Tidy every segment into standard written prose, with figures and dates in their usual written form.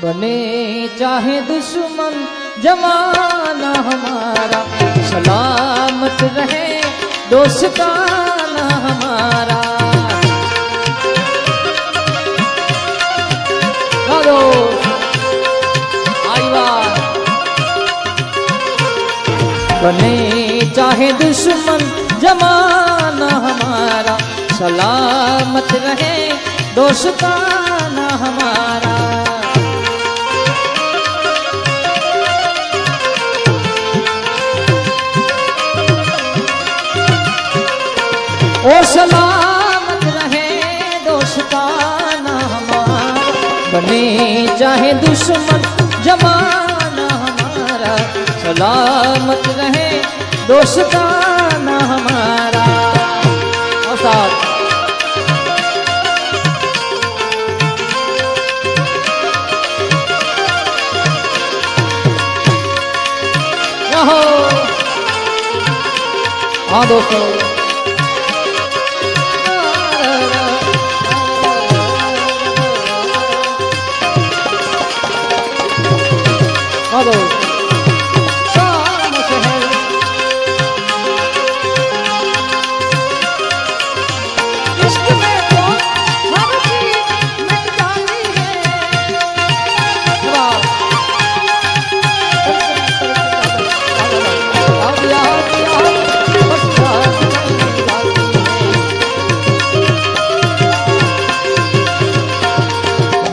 बने चाहे दुश्मन जमाना हमारा, सलामत रहे दोस्ताना हमारा। बने चाहे दुश्मन जमाना हमारा, सलामत रहे दोस्ताना हमारा। ओ सलामत रहे दोस्ताना हमारा, बने चाहे दुश्मन जमाना हमारा, सलामत रहे दोस्ताना हमारा। हाँ दोस्तों, हाँ दोस्तों,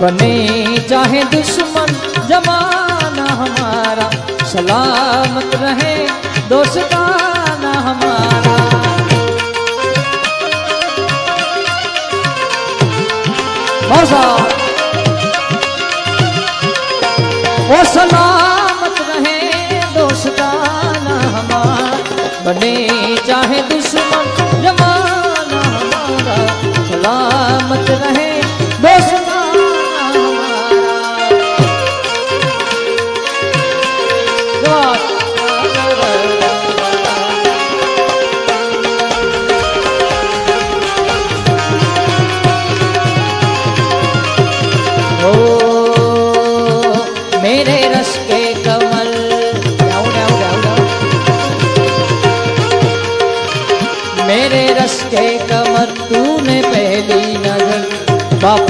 बने चाहे दुश्मन जमाना हमारा, सलामत रहे दोस्ताना हमारा। ओ सलामत रहे दोस्ताना हमारा, बने चाहे दुश्मन जमाना हमारा, सलामत रहे दोस्ताना। मेरे रस के कमल, मेरे रस के कमर तूने पहली नजर। बाप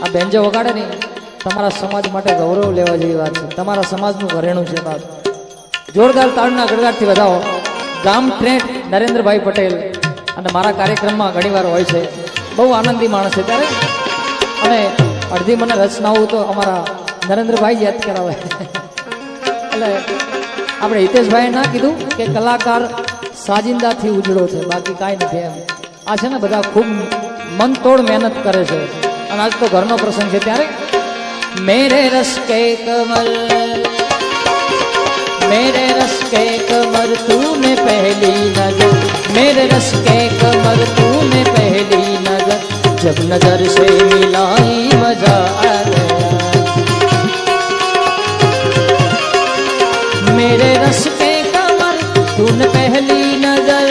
आ बेंજો વગાડે ને તમારા સમાજ માટે ગૌરવ લેવા જેવી વાત છે, તમારા સમાજનું ઘરેણું છે બાપ। જોરદાર તાળના ગડગડાટથી વધાવો। ગામ ટ્રેટ નરેન્દ્રભાઈ પટેલ અને મારા કાર્યક્રમમાં ઘણીવાર હોય છે, બહુ આનંદી માણસ છે ત્યારે, અને અડધી મને રચનાઓ તો અમારા નરેન્દ્રભાઈ યાદ કરાવે। એટલે આપણે હિતેશભાઈએ ના કીધું કે કલાકાર સાજિંદાથી ઉજળો છે, બાકી કાંઈ નથી એમ। આ છે ને બધા ખૂબ મનતોડ મહેનત કરે છે, અને આજ તો ઘરનો પ્રસંગ છે ત્યારે मेरे रस के कमल, मेरे रस के कमर तूने पहली नजर, मेरे रस के कमर तूने पहली नजर, जब नजर से मिलाई मजा आ गया। मेरे रस के कमर तूने पहली नजर,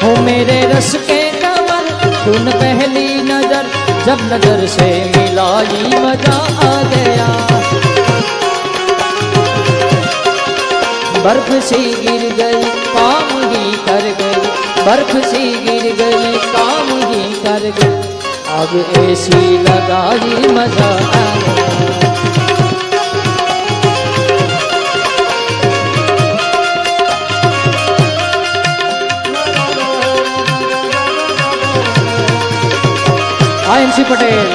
हो मेरे रस के कमर तूने पहली नजर, जब नजर से मिलाई मजा आ गया। बर्फ सी गिर गई काम ही कर गई, बर्फ सी गिर गई काम ही कर गई, अब ऐसी लगाई मजा आ गया। आयनसी पटेल,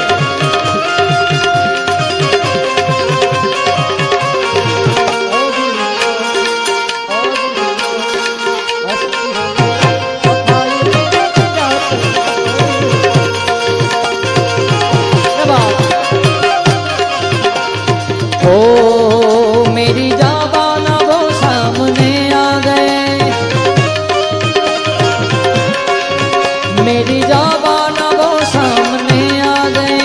ओ मेरी जाबाना वो सामने आ गए, मेरी जाबाना वो सामने आ गए,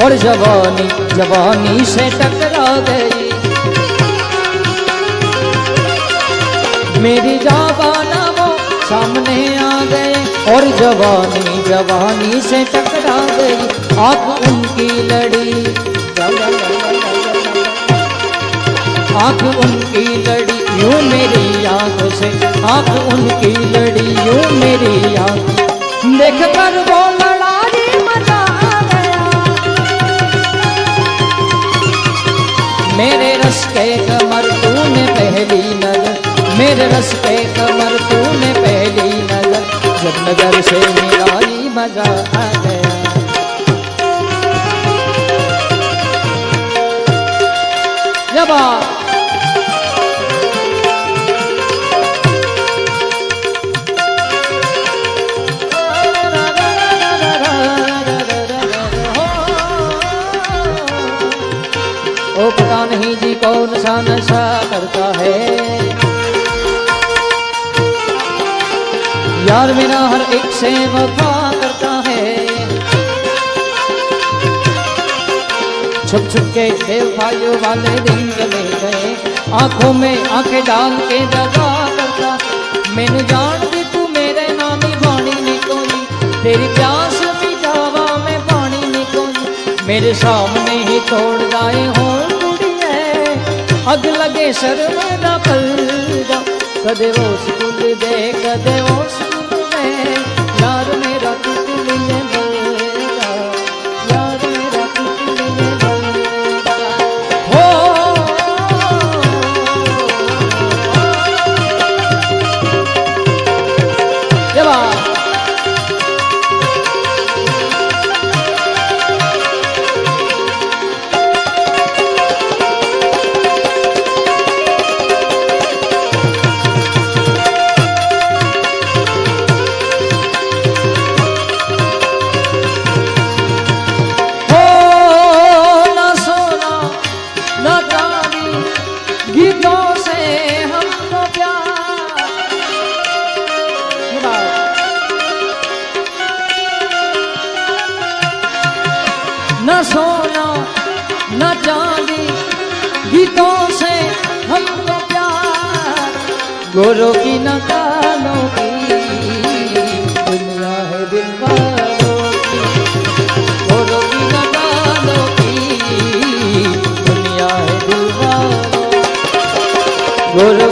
और जवानी जवानी से टकरा गई। मेरी जाबाना वो सामने आ गए और जवानी जवानी से टकरा गई। आंख उनकी लड़ी, आंख उनकी लड़ी यूं मेरी आंख से, आंख उनकी लड़ी यूं मेरी आंख, देख कर वो लड़ाई मजा आ गया। मेरे रस के कमर तूने पहली नजर, मेरे रस के कमर तूने पहली नजर, जब नजर से मिलाई मजा आ गया। जब ओ पता नहीं जी कौन सा नशा करता है, यार मेरा हर एक से वफा करता है। छुप छुप के बेवफाइयों वाले दिन चले गए, आंखों में आंखें डाल के दगा करता। मैंने जान दी तू मेरे नामी पानी नहीं कोई, तेरी प्यास भी जावा में पानी नहीं कोई, मेरे सामने ही तोड़ जाए हो अग लगे शर्मा पल जा, कदे वो स्कूल दे कदे वो स्कूल में, यार मेरा कुछ मिले बलगा, यार मेरा कुछ मिले बलगा हो। जब गीतों से हमको प्यार, न सोना न चांदी, गीतों से हमको प्यार, गोरों की न कालों की दुनिया है दिल वालों की, गोरों की न कालों की दुनिया है दिल वालों, गोरों